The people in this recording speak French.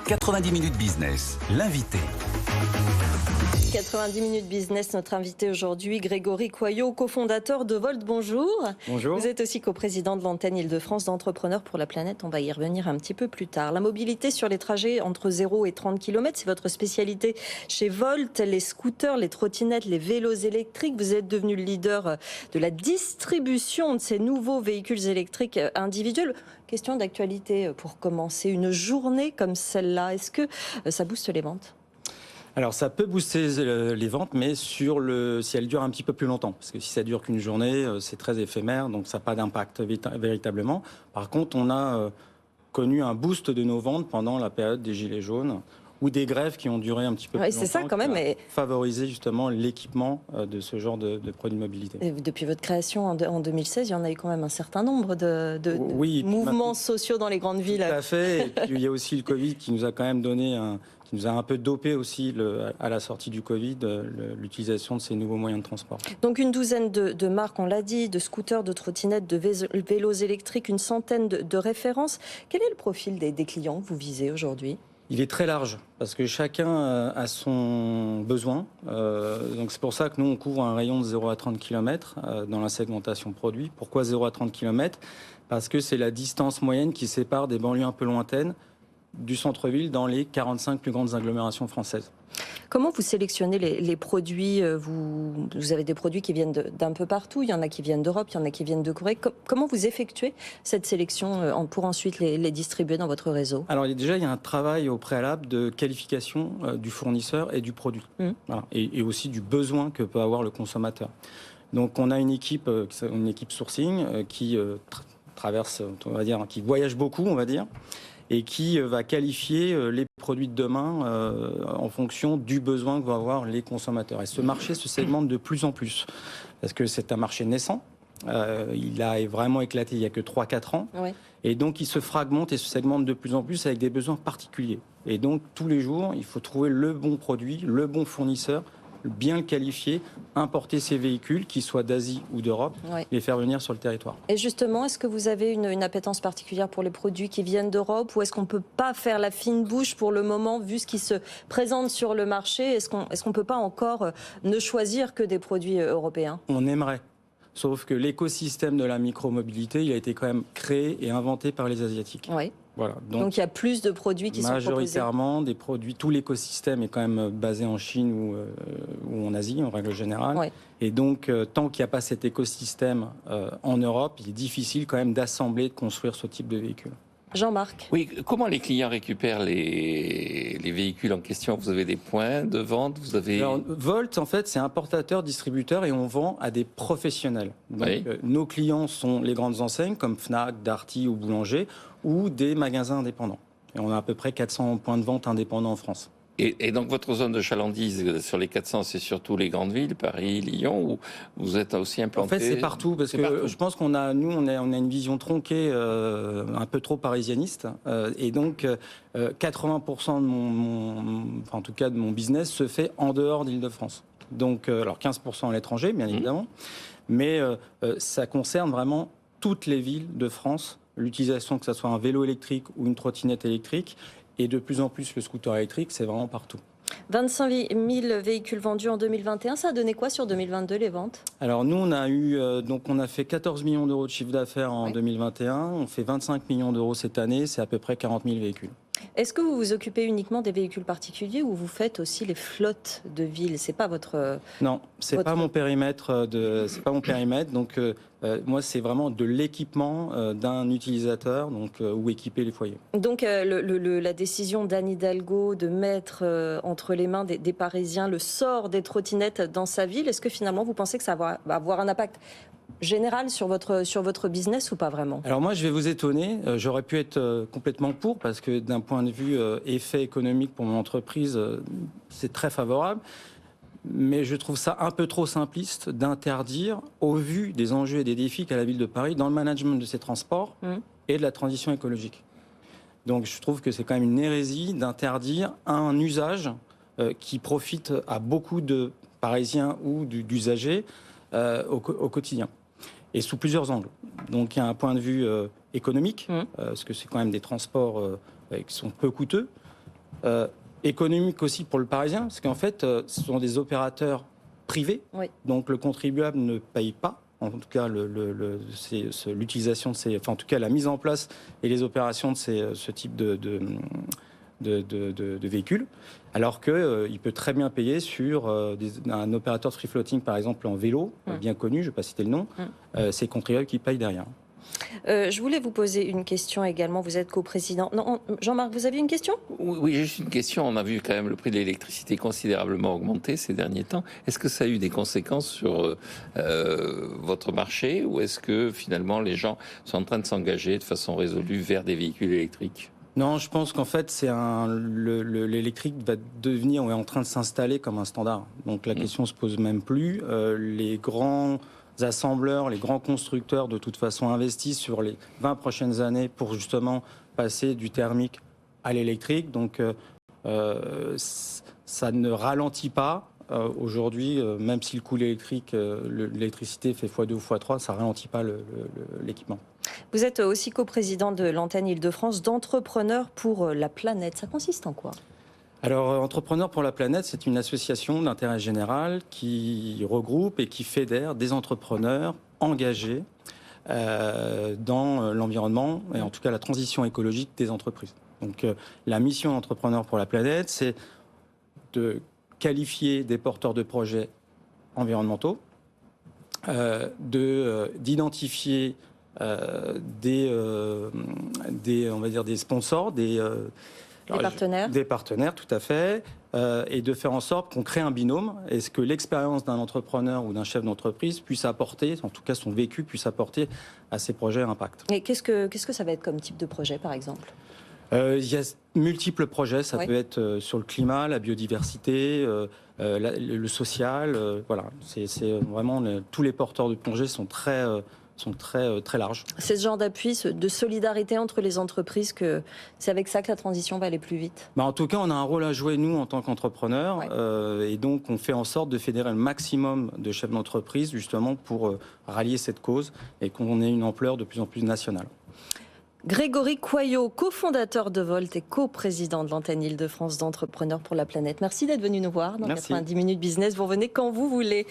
90 minutes business, l'invité. 90 minutes business, notre invité aujourd'hui, Grégory Coyot, cofondateur de Volt. Bonjour. Bonjour. Vous êtes aussi coprésident de l'antenne Île-de-France d'Entrepreneurs pour la planète. On va y revenir un petit peu plus tard. La mobilité sur les trajets entre 0 et 30 km, c'est votre spécialité chez Volt. Les scooters, les trottinettes, les vélos électriques. Vous êtes devenu le leader de la distribution de ces nouveaux véhicules électriques individuels. Question d'actualité pour commencer. Une journée comme celle-là, est-ce que ça booste les ventes ? Alors ça peut booster les ventes, mais si elle dure un petit peu plus longtemps. Parce que si ça dure qu'une journée, c'est très éphémère, donc ça n'a pas d'impact véritablement. Par contre, on a connu un boost de nos ventes pendant la période des Gilets jaunes, ou des grèves qui ont duré un petit peu plus longtemps. C'est ça quand même. Mais favoriser justement l'équipement de ce genre de produits de mobilité. Et depuis votre création en 2016, il y en a eu quand même un certain nombre de mouvements sociaux dans les grandes villes. Tout à fait. Et puis, il y a aussi le Covid qui nous a quand même donné qui nous a un peu dopé aussi à la sortie du Covid, l'utilisation de ces nouveaux moyens de transport. Donc une douzaine de marques, on l'a dit, de scooters, de trottinettes, de vélos électriques, une centaine de références. Quel est le profil des clients que vous visez aujourd'hui ? Il est très large, parce que chacun a son besoin. Donc c'est pour ça que nous, on couvre un rayon de 0 à 30 km dans la segmentation produit. Pourquoi 0 à 30 km ? Parce que c'est la distance moyenne qui sépare des banlieues un peu lointaines du centre-ville dans les 45 plus grandes agglomérations françaises. Comment vous sélectionnez les produits ? Vous avez des produits qui viennent d'un peu partout, il y en a qui viennent d'Europe, il y en a qui viennent de Corée. Comment vous effectuez cette sélection pour ensuite les distribuer dans votre réseau ? Alors déjà, il y a un travail au préalable de qualification du fournisseur et du produit, voilà, et aussi du besoin que peut avoir le consommateur. Donc on a une équipe sourcing qui traverse, on va dire, qui voyage beaucoup, on va dire, et qui va qualifier les produits de demain en fonction du besoin que vont avoir les consommateurs. Et ce marché se segmente de plus en plus, parce que c'est un marché naissant. Il a vraiment éclaté il n'y a que 3-4 ans. Oui. Et donc, il se fragmente et se segmente de plus en plus avec des besoins particuliers. Et donc, tous les jours, il faut trouver le bon produit, le bon fournisseur, bien le qualifier, importer ces véhicules, qu'ils soient d'Asie ou d'Europe, les faire venir sur le territoire. Et justement, est-ce que vous avez une appétence particulière pour les produits qui viennent d'Europe, ou est-ce qu'on ne peut pas faire la fine bouche pour le moment, vu ce qui se présente sur le marché ? Est-ce qu'on ne peut pas encore ne choisir que des produits européens ? On aimerait. Sauf que l'écosystème de la micromobilité, il a été quand même créé et inventé par les Asiatiques. Oui. Voilà. Donc il y a plus de produits qui sont proposés. Majoritairement, des produits, tout l'écosystème est quand même basé en Chine ou en Asie, en règle générale. Oui. Et donc, tant qu'il n'y a pas cet écosystème en Europe, il est difficile quand même d'assembler, de construire ce type de véhicule. Jean-Marc. Oui, comment les clients récupèrent les véhicules en question ? Vous avez des points de vente, vous avez... Alors, Volt, en fait, c'est importateur, distributeur, et on vend à des professionnels. Donc, nos clients sont les grandes enseignes, comme Fnac, Darty ou Boulanger, ou des magasins indépendants. Et on a à peu près 400 points de vente indépendants en France. Et donc votre zone de chalandise sur les 400, c'est surtout les grandes villes, Paris, Lyon, où vous êtes aussi implanté ? En fait, c'est partout, parce que je pense qu'on a une vision tronquée, un peu trop parisianiste, et donc 80% de mon business se fait en dehors d'Île-de-France. Donc, alors 15% à l'étranger, bien évidemment, mais ça concerne vraiment toutes les villes de France, l'utilisation, que ce soit un vélo électrique ou une trottinette électrique. Et de plus en plus, le scooter électrique, c'est vraiment partout. 25 000 véhicules vendus en 2021, ça a donné quoi sur 2022, les ventes ? Alors nous, on a fait 14 millions d'euros de chiffre d'affaires en 2021, on fait 25 millions d'euros cette année, c'est à peu près 40 000 véhicules. Est-ce que vous vous occupez uniquement des véhicules particuliers ou vous faites aussi les flottes de villes ? C'est pas votre... Non, c'est pas mon périmètre. C'est pas mon périmètre. Donc moi, c'est vraiment de l'équipement d'un utilisateur, où équiper les foyers. Donc la décision d'Anne Hidalgo de mettre entre les mains des Parisiens le sort des trottinettes dans sa ville, est-ce que finalement vous pensez que ça va avoir un impact général sur votre business ou pas vraiment ? Alors moi, je vais vous étonner. J'aurais pu être complètement pour, parce que d'un point de vue effet économique pour mon entreprise, c'est très favorable. Mais je trouve ça un peu trop simpliste d'interdire, au vu des enjeux et des défis qu'a la ville de Paris dans le management de ses transports et de la transition écologique. Donc je trouve que c'est quand même une hérésie d'interdire un usage qui profite à beaucoup de Parisiens ou d'usagers au quotidien. Et sous plusieurs angles. Donc il y a un point de vue économique, parce que c'est quand même des transports qui sont peu coûteux. économique aussi pour le Parisien, parce qu'en fait, ce sont des opérateurs privés, Oui. donc le contribuable ne paye pas. En tout cas, l'utilisation de ces, enfin, en tout cas, la mise en place et les opérations de ce type de véhicules, alors qu'il peut très bien payer sur un opérateur de free floating, par exemple en vélo, bien connu, je ne vais pas citer le nom, c'est contribuable qui paye derrière. Je voulais vous poser une question également. Vous êtes coprésident. Non, Jean-Marc, vous aviez une question ? Oui, juste une question. On a vu quand même le prix de l'électricité considérablement augmenter ces derniers temps. Est-ce que ça a eu des conséquences sur votre marché ou est-ce que finalement les gens sont en train de s'engager de façon résolue vers des véhicules électriques ? Non, je pense qu'en fait, l'électrique va devenir, on est en train de s'installer comme un standard. Donc la question ne se pose même plus. Les grands assembleurs, les grands constructeurs, de toute façon, investissent sur les 20 prochaines années pour justement passer du thermique à l'électrique. Donc ça ne ralentit pas. Aujourd'hui, même si le coût électrique, l'électricité fait x2 ou x3, ça ne ralentit pas l'équipement. Vous êtes aussi coprésident de l'antenne Île-de-France d'Entrepreneurs pour la planète. Ça consiste en quoi ? Alors, Entrepreneurs pour la planète, c'est une association d'intérêt général qui regroupe et qui fédère des entrepreneurs engagés dans l'environnement et en tout cas la transition écologique des entreprises. Donc, la mission d'Entrepreneurs pour la planète, c'est de qualifier des porteurs de projets environnementaux, d'identifier des sponsors, des partenaires. Des partenaires, tout à fait, et de faire en sorte qu'on crée un binôme. Est-ce que l'expérience d'un entrepreneur ou d'un chef d'entreprise puisse apporter, en tout cas son vécu puisse apporter à ces projets impact. Et qu'est-ce que ça va être comme type de projet, par exemple ? Il y a multiples projets, ça peut être sur le climat, la biodiversité, le social, voilà. C'est vraiment tous les porteurs de projets sont très larges. C'est ce genre d'appui, de solidarité entre les entreprises, c'est avec ça que la transition va aller plus vite. En tout cas, on a un rôle à jouer, nous, en tant qu'entrepreneurs. Et donc, on fait en sorte de fédérer le maximum de chefs d'entreprise, justement, pour rallier cette cause et qu'on ait une ampleur de plus en plus nationale. Grégory Coyot, cofondateur de Volt et coprésident de l'antenne Île-de-France d'Entrepreneurs pour la planète. Merci d'être venu nous voir dans 90 minutes business. Vous revenez quand vous voulez.